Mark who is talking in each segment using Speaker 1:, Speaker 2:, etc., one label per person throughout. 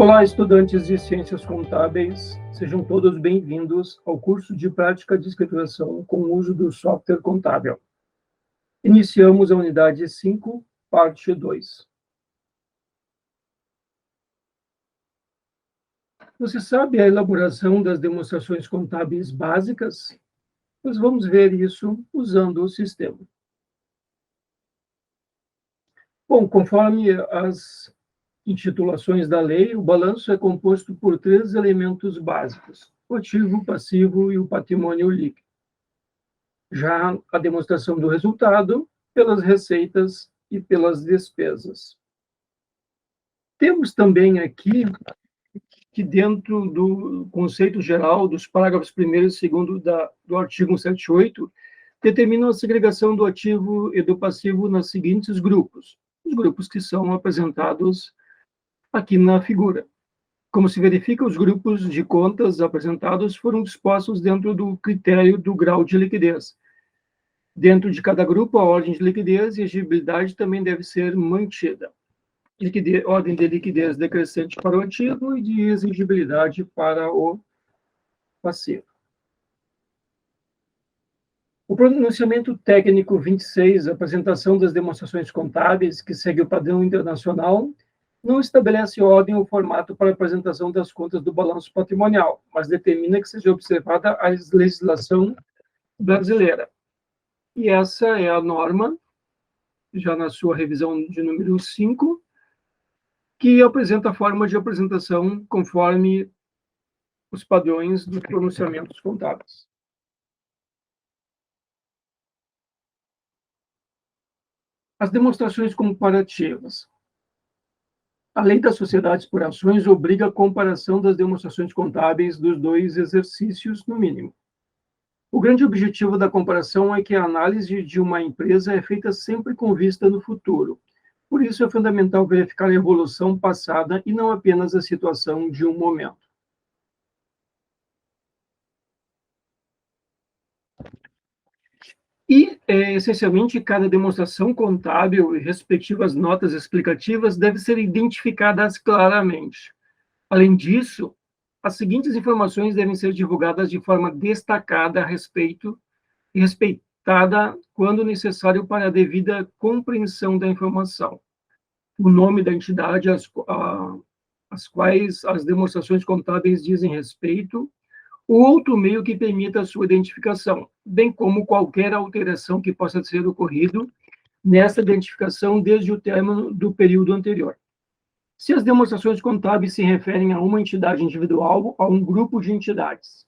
Speaker 1: Olá, estudantes de Ciências Contábeis, sejam todos bem-vindos ao curso de Prática de Escrituração com o uso do software contábil. Iniciamos a unidade 5, parte 2. Você sabe a elaboração das demonstrações contábeis básicas? Nós vamos ver isso usando o sistema. Bom, conforme as intitulações da lei, o balanço é composto por 3 elementos básicos: o ativo, o passivo e o patrimônio líquido. Já a demonstração do resultado pelas receitas e pelas despesas. Temos também aqui que dentro do conceito geral dos parágrafos 1º e 2º do artigo 178, determinam a segregação do ativo e do passivo nos seguintes grupos. Os grupos que são apresentados aqui na figura. Como se verifica, os grupos de contas apresentados foram dispostos dentro do critério do grau de liquidez. Dentro de cada grupo, a ordem de liquidez e exigibilidade também deve ser mantida. Ordem de liquidez decrescente para o ativo e de exigibilidade para o passivo. O pronunciamento técnico 26, apresentação das demonstrações contábeis, que segue o padrão internacional, não estabelece ordem ou formato para a apresentação das contas do balanço patrimonial, mas determina que seja observada a legislação brasileira. E essa é a norma, já na sua revisão de número 5, que apresenta a forma de apresentação conforme os padrões dos pronunciamentos contábeis. As demonstrações comparativas. A Lei das Sociedades por Ações obriga a comparação das demonstrações contábeis dos 2 exercícios, no mínimo. O grande objetivo da comparação é que a análise de uma empresa é feita sempre com vista no futuro. Por isso, é fundamental verificar a evolução passada e não apenas a situação de um momento. E, essencialmente, cada demonstração contábil e respectivas notas explicativas devem ser identificadas claramente. Além disso, as seguintes informações devem ser divulgadas de forma destacada a respeito e respeitada quando necessário para a devida compreensão da informação. O nome da entidade às quais as demonstrações contábeis dizem respeito, ou outro meio que permita a sua identificação, bem como qualquer alteração que possa ter ocorrido nessa identificação desde o término do período anterior. Se as demonstrações contábeis se referem a uma entidade individual, a um grupo de entidades,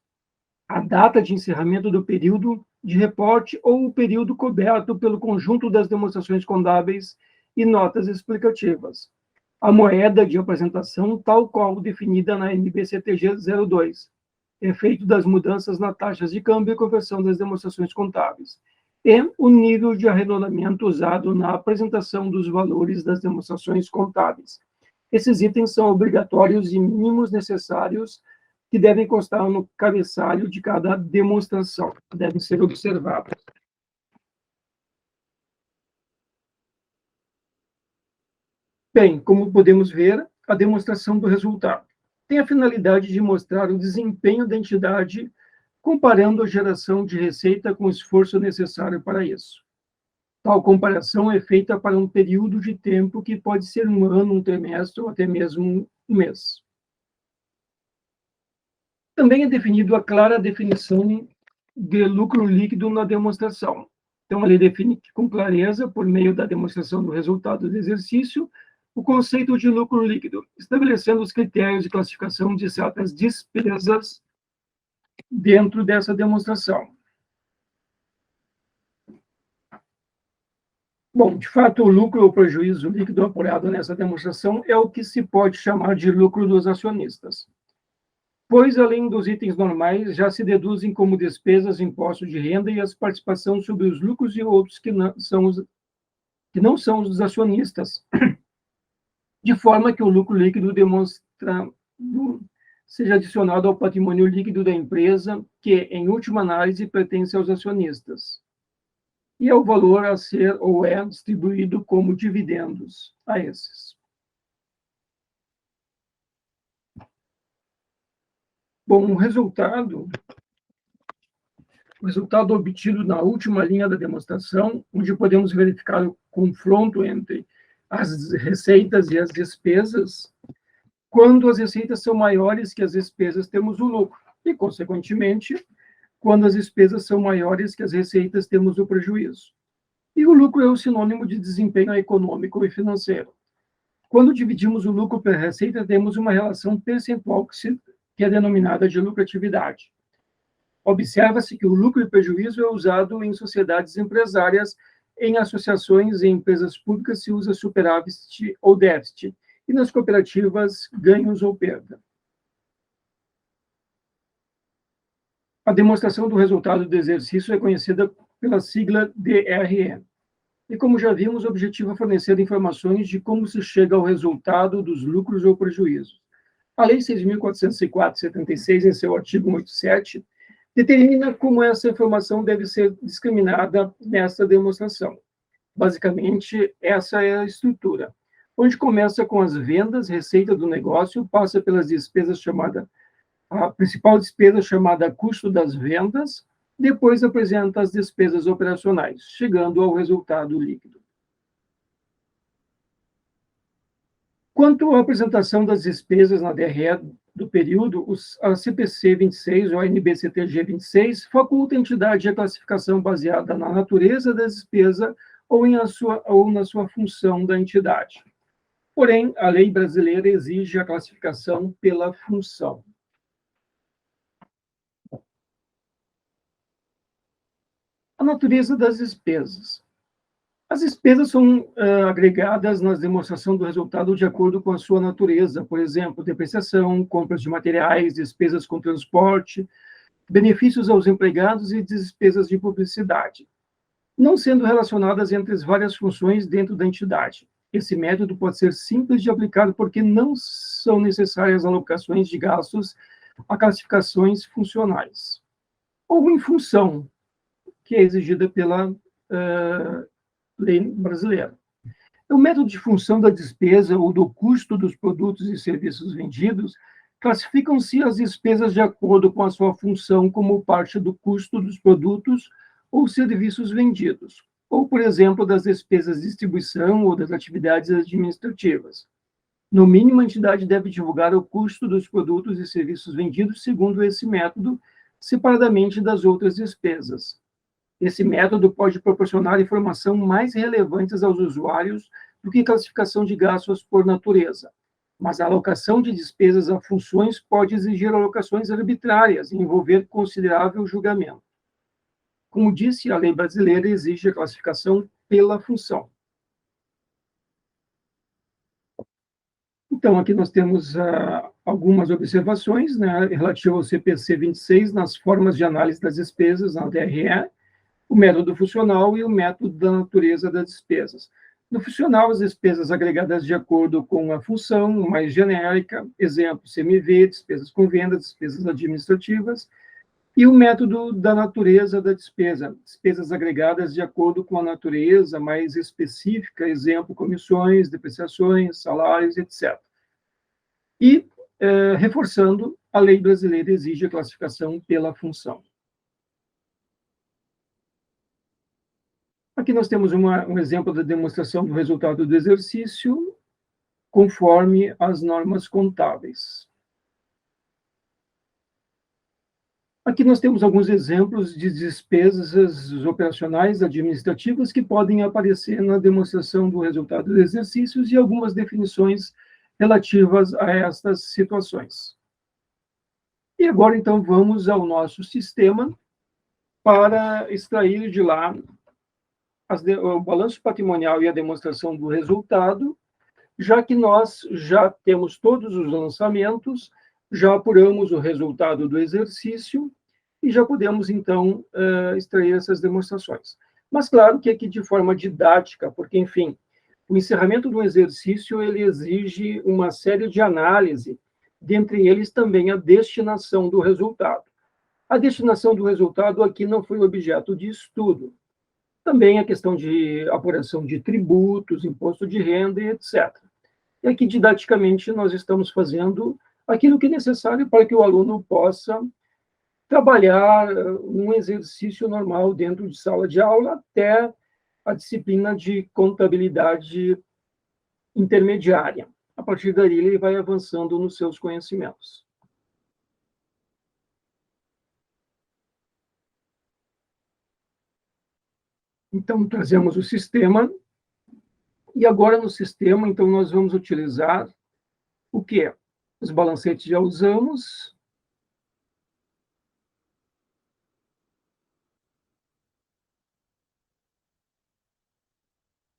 Speaker 1: a data de encerramento do período de reporte ou o período coberto pelo conjunto das demonstrações contábeis e notas explicativas, a moeda de apresentação tal qual definida na NBCTG 02, efeito das mudanças na taxas de câmbio e conversão das demonstrações contábeis, e o nível de arredondamento usado na apresentação dos valores das demonstrações contábeis. Esses itens são obrigatórios e mínimos necessários que devem constar no cabeçalho de cada demonstração, devem ser observados. Bem, como podemos ver, a demonstração do resultado tem a finalidade de mostrar o desempenho da entidade comparando a geração de receita com o esforço necessário para isso. Tal comparação é feita para um período de tempo que pode ser um ano, um trimestre ou até mesmo um mês. Também é definido a clara definição de lucro líquido na demonstração. Então, ele define com clareza, por meio da demonstração do resultado do exercício, o conceito de lucro líquido, estabelecendo os critérios de classificação de certas despesas dentro dessa demonstração. Bom, de fato, o lucro ou prejuízo líquido apurado nessa demonstração é o que se pode chamar de lucro dos acionistas, pois, além dos itens normais, já se deduzem como despesas, impostos de renda e as participações sobre os lucros e outros que não são os dos acionistas, de forma que o lucro líquido seja adicionado ao patrimônio líquido da empresa, que, em última análise, pertence aos acionistas, e ao valor a ser ou é distribuído como dividendos a esses. Bom, o resultado obtido na última linha da demonstração, onde podemos verificar o confronto entre as receitas e as despesas. Quando as receitas são maiores que as despesas, temos o lucro. E, consequentemente, quando as despesas são maiores que as receitas, temos o prejuízo. E o lucro é o sinônimo de desempenho econômico e financeiro. Quando dividimos o lucro pela receita, temos uma relação percentual que é denominada de lucratividade. Observa-se que o lucro e prejuízo é usado em sociedades empresárias, em associações e empresas públicas se usa superávit ou déficit, e nas cooperativas, ganhos ou perda. A demonstração do resultado do exercício é conhecida pela sigla DRE. E, como já vimos, o objetivo é fornecer informações de como se chega ao resultado dos lucros ou prejuízos. A Lei 6.404/76, em seu artigo 187, determina como essa informação deve ser discriminada nessa demonstração. Basicamente, essa é a estrutura, onde começa com as vendas, receita do negócio, passa pelas despesas a principal despesa chamada custo das vendas, depois apresenta as despesas operacionais, chegando ao resultado líquido. Quanto à apresentação das despesas na DRE do período, a CPC 26 ou a NBCTG 26 faculta a entidade a classificação baseada na natureza da despesa ou na sua função da entidade. Porém, a lei brasileira exige a classificação pela função. A natureza das despesas. As despesas são agregadas na demonstração do resultado de acordo com a sua natureza, por exemplo, depreciação, compras de materiais, despesas com transporte, benefícios aos empregados e despesas de publicidade, não sendo relacionadas entre as várias funções dentro da entidade. Esse método pode ser simples de aplicar porque não são necessárias alocações de gastos a classificações funcionais, ou em função, que é exigida pela lei brasileira. O método de função da despesa ou do custo dos produtos e serviços vendidos classificam-se as despesas de acordo com a sua função como parte do custo dos produtos ou serviços vendidos, ou, por exemplo, das despesas de distribuição ou das atividades administrativas. No mínimo, a entidade deve divulgar o custo dos produtos e serviços vendidos segundo esse método, separadamente das outras despesas. Esse método pode proporcionar informação mais relevantes aos usuários do que classificação de gastos por natureza, mas a alocação de despesas a funções pode exigir alocações arbitrárias e envolver considerável julgamento. Como disse, a lei brasileira exige a classificação pela função. Então, aqui nós temos algumas observações, né, relativas ao CPC 26, nas formas de análise das despesas, na DRE, o método funcional e o método da natureza das despesas. No funcional, as despesas agregadas de acordo com a função mais genérica, exemplo, CMV, despesas com venda, despesas administrativas, e o método da natureza da despesa, despesas agregadas de acordo com a natureza mais específica, exemplo, comissões, depreciações, salários, etc. E, reforçando, a lei brasileira exige a classificação pela função. Aqui nós temos um exemplo da demonstração do resultado do exercício, conforme as normas contábeis. Aqui nós temos alguns exemplos de despesas operacionais administrativas que podem aparecer na demonstração do resultado dos exercícios e algumas definições relativas a estas situações. E agora, então, vamos ao nosso sistema para extrair de lá o balanço patrimonial e a demonstração do resultado, já que nós já temos todos os lançamentos, já apuramos o resultado do exercício e já podemos, então, extrair essas demonstrações. Mas, claro que aqui de forma didática, porque, enfim, o encerramento do exercício ele exige uma série de análise, dentre eles também a destinação do resultado. A destinação do resultado aqui não foi objeto de estudo. Também a questão de apuração de tributos, imposto de renda e etc. E aqui, didaticamente, nós estamos fazendo aquilo que é necessário para que o aluno possa trabalhar um exercício normal dentro de sala de aula até a disciplina de contabilidade intermediária. A partir daí, ele vai avançando nos seus conhecimentos. Então, trazemos o sistema, e agora no sistema, então, nós vamos utilizar o quê? Os balancetes já usamos.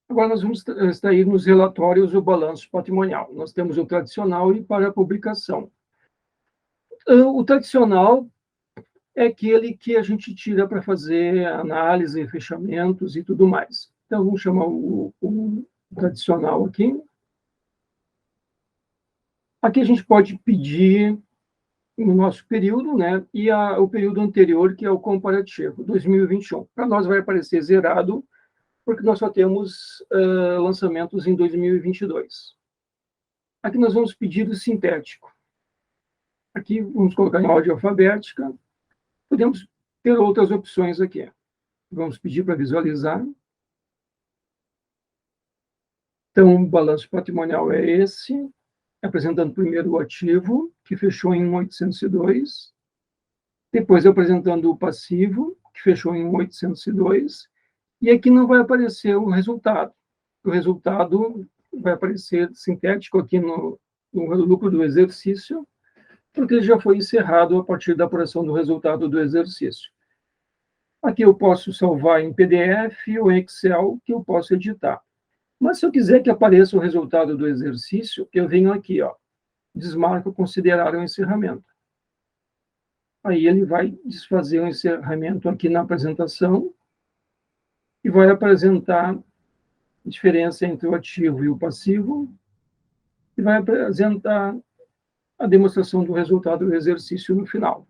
Speaker 1: Agora nós vamos extrair nos relatórios o balanço patrimonial. Nós temos o tradicional e para publicação. O tradicional é aquele que a gente tira para fazer análise, fechamentos e tudo mais. Então, vamos chamar o tradicional aqui. Aqui a gente pode pedir no nosso período, né, e o período anterior, que é o comparativo, 2021. Para nós vai aparecer zerado, porque nós só temos lançamentos em 2022. Aqui nós vamos pedir o sintético. Aqui vamos colocar em ordem alfabética. Podemos ter outras opções aqui. Vamos pedir para visualizar. Então, o balanço patrimonial é esse, apresentando primeiro o ativo, que fechou em 1.802, depois apresentando o passivo, que fechou em 1.802, e aqui não vai aparecer o resultado. O resultado vai aparecer sintético aqui no lucro do exercício, porque ele já foi encerrado a partir da apuração do resultado do exercício. Aqui eu posso salvar em PDF ou em Excel, que eu posso editar. Mas se eu quiser que apareça o resultado do exercício, eu venho aqui, ó, desmarco considerar o encerramento. Aí ele vai desfazer o encerramento aqui na apresentação e vai apresentar a diferença entre o ativo e o passivo e vai apresentar a demonstração do resultado do exercício no final.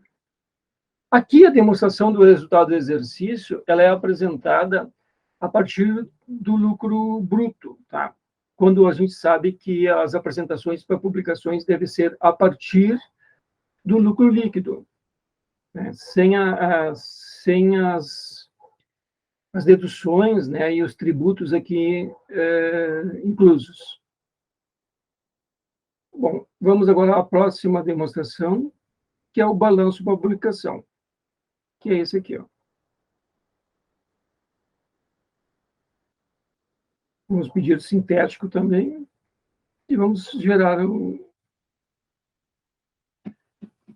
Speaker 1: Aqui a demonstração do resultado do exercício, ela é apresentada a partir do lucro bruto, tá? Quando a gente sabe que as apresentações para publicações devem ser a partir do lucro líquido, né? Sem as deduções, né, e os tributos aqui inclusos. Bom, vamos agora à próxima demonstração, que é o balanço para publicação, que é esse aqui, ó. Vamos pedir sintético também, e vamos gerar o...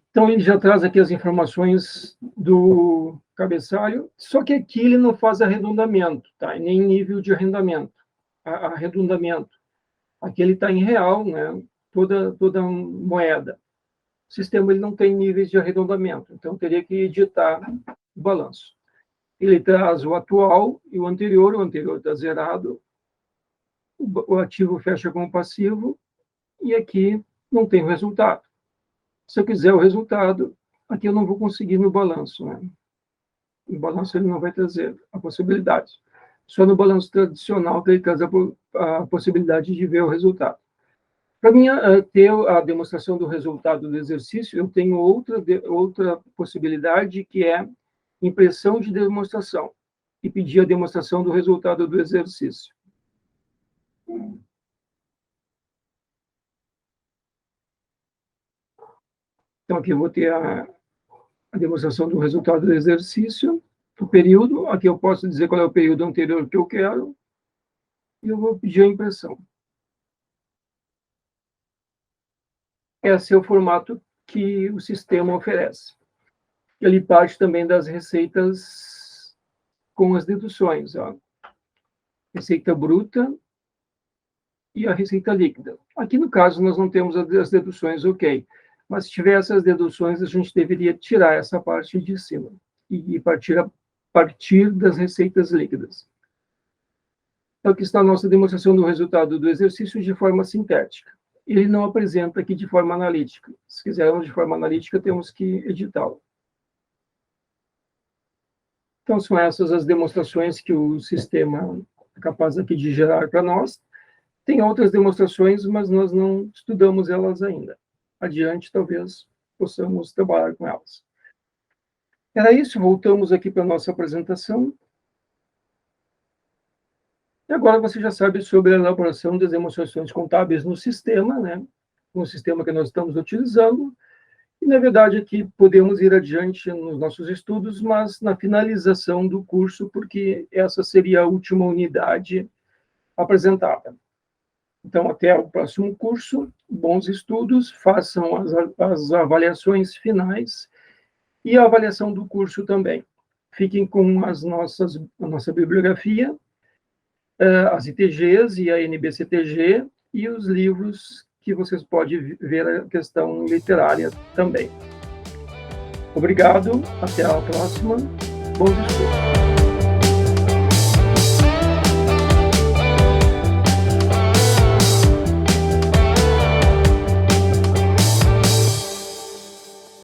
Speaker 1: Então, ele já traz aqui as informações do cabeçalho, só que aqui ele não faz arredondamento, tá? Nem nível de arredondamento. Aqui ele está em real, né? Toda moeda. O sistema ele não tem níveis de arredondamento, então teria que editar o balanço. Ele traz o atual e o anterior está zerado, o ativo fecha com o passivo, e aqui não tem o resultado. Se eu quiser o resultado, aqui eu não vou conseguir no balanço, né? No balanço ele não vai trazer a possibilidade. Só no balanço tradicional que ele traz a possibilidade de ver o resultado. Para mim ter a demonstração do resultado do exercício, eu tenho outra possibilidade, que é impressão de demonstração, e pedir a demonstração do resultado do exercício. Então, aqui eu vou ter a demonstração do resultado do exercício, o período, aqui eu posso dizer qual é o período anterior que eu quero, e eu vou pedir a impressão. Esse é o formato que o sistema oferece. Ele parte também das receitas com as deduções, ó. Receita bruta e a receita líquida. Aqui, no caso, nós não temos as deduções, ok. Mas se tiver essas deduções, a gente deveria tirar essa parte de cima e partir a partir das receitas líquidas. Então, aqui está a nossa demonstração do resultado do exercício de forma sintética. Ele não apresenta aqui de forma analítica. Se quisermos de forma analítica, temos que editá-lo. Então, são essas as demonstrações que o sistema é capaz aqui de gerar para nós. Tem outras demonstrações, mas nós não estudamos elas ainda. adiante, talvez possamos trabalhar com elas. Era isso, voltamos aqui para a nossa apresentação. E agora você já sabe sobre a elaboração das demonstrações contábeis no sistema, né? No sistema que nós estamos utilizando. E, na verdade, aqui podemos ir adiante nos nossos estudos, mas na finalização do curso, porque essa seria a última unidade apresentada. Então, até o próximo curso, bons estudos, façam as avaliações finais e a avaliação do curso também. Fiquem com a nossa bibliografia, as ITGs e a NBCTG, e os livros que vocês podem ver a questão literária também. Obrigado, até a próxima, bons estudos.